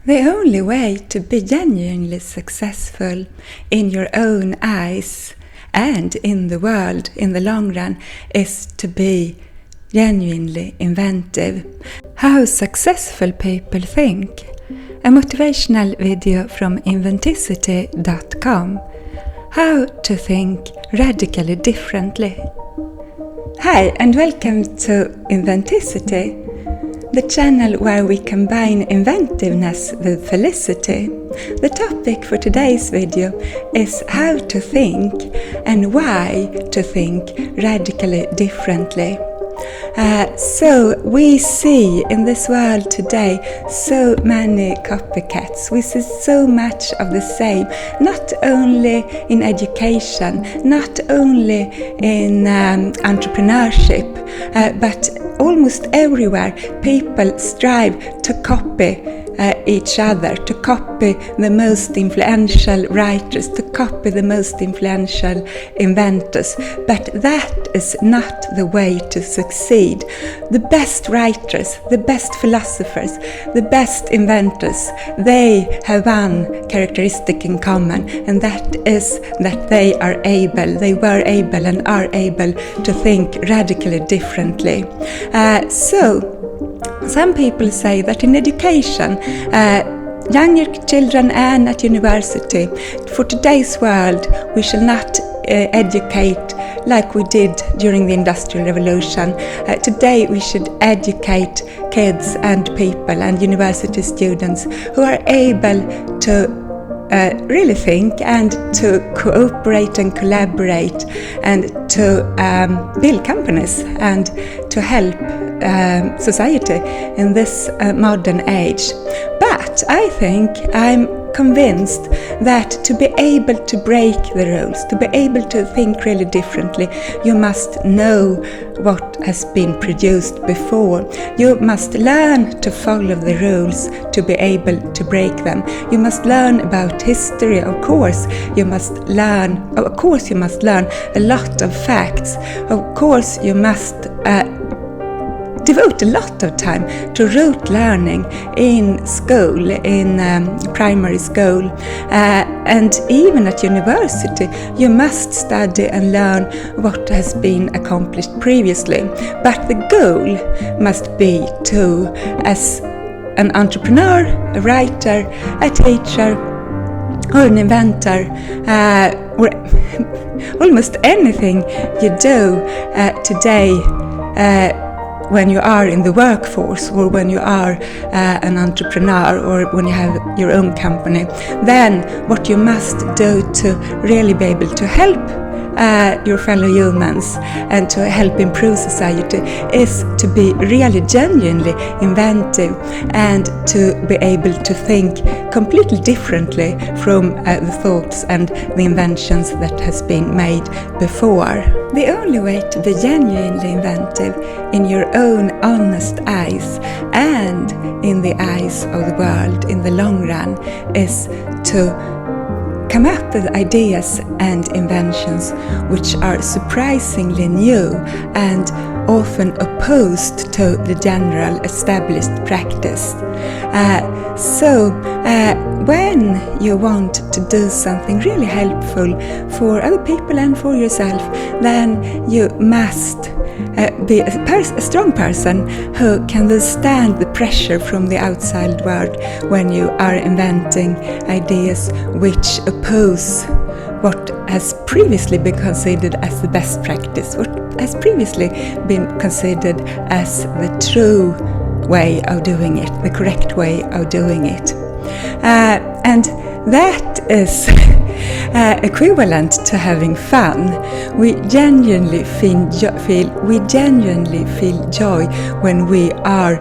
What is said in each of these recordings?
The only way to be genuinely successful in your own eyes and in the world in the long run is to be genuinely inventive. How successful people think. A motivational video from Inventicity.com. How to think radically differently. Hi and welcome to Inventicity, the channel where we combine inventiveness with felicity. The topic for today's video is how to think and why to think radically differently. So we see in this world today so many copycats. We see so much of the same, not only in education, not only in entrepreneurship, but almost everywhere people strive to copy each other, to copy the most influential writers, to copy the most influential inventors. But that is not the way to succeed. The best writers, the best philosophers, the best inventors, they have one characteristic in common, and that is that they were able and are able to think radically differently. So some people say that in education, younger children and at university, for today's world, we shall not educate like we did during the Industrial Revolution. Today we should educate kids and people and university students who are able to really think and to cooperate and collaborate and to build companies and to help society in this modern age. But I think I'm convinced that to be able to break the rules, to be able to think really differently, you must know what has been produced before. You must learn to follow the rules to be able to break them. You must learn about history, of course. You must learn a lot of facts. Of course, you must devote a lot of time to rote learning in school, in primary school, and even at university you must study and learn what has been accomplished previously. But the goal must be to, as an entrepreneur, a writer, a teacher, or an inventor, or almost anything you do today, when you are in the workforce or when you are an entrepreneur or when you have your own company, then what you must do to really be able to help your fellow humans and to help improve society is to be really genuinely inventive and to be able to think completely differently from the thoughts and the inventions that has been made before. The only way to be genuinely inventive in your own honest eyes and in the eyes of the world in the long run is to come up with ideas and inventions which are surprisingly new and often opposed to the general established practice. So when you want to do something really helpful for other people and for yourself, then you must be a strong person who can withstand the pressure from the outside world when you are inventing ideas which oppose what has previously been considered as the best practice, what has previously been considered as the true way of doing it, the correct way of doing it. And that is equivalent to having fun. We genuinely feel joy when we are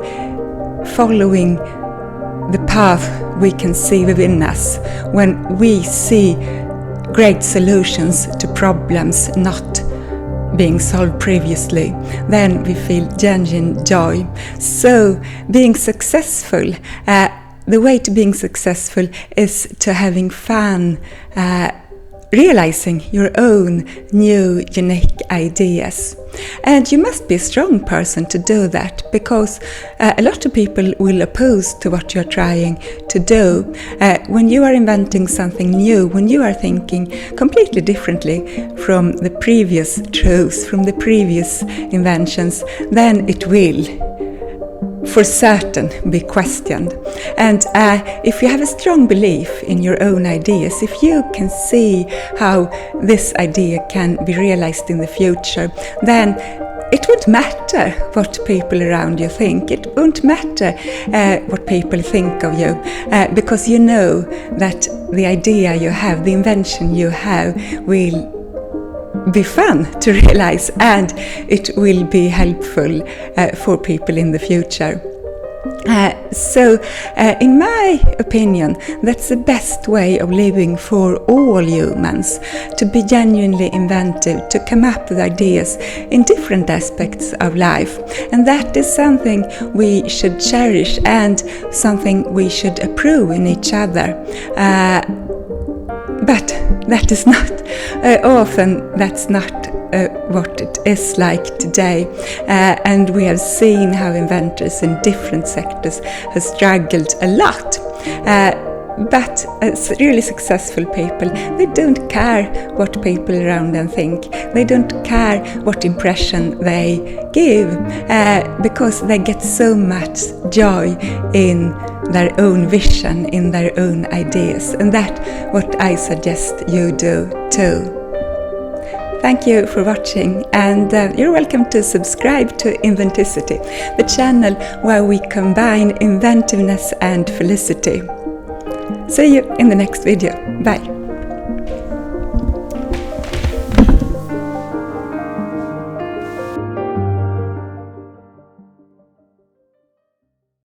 following the path we can see within us, when we see great solutions to problems not being solved previously, then we feel genuine joy. So being successful, the way to being successful is to having fun realizing your own new unique ideas. And you must be a strong person to do that, because a lot of people will oppose to what you're trying to do. When you are inventing something new, when you are thinking completely differently from the previous truths, from the previous inventions, then it will for certain be questioned. And if you have a strong belief in your own ideas, if you can see how this idea can be realized in the future, then it won't matter what people around you think. It won't matter what people think of you, because you know that the idea you have, the invention you have, will be fun to realize, and it will be helpful for people in the future. So in my opinion, that's the best way of living for all humans, to be genuinely inventive, to come up with ideas in different aspects of life. And that is something we should cherish, and something we should approve in each other. But that is not often, that's not what it is like today. And we have seen how inventors in different sectors have struggled a lot. But really successful people, they don't care what people around them think. They don't care what impression they give, because they get so much joy in their own vision, in their own ideas. And that's what I suggest you do too. Thank you for watching, and you're welcome to subscribe to Inventicity, the channel where we combine inventiveness and felicity. See you in the next video. Bye.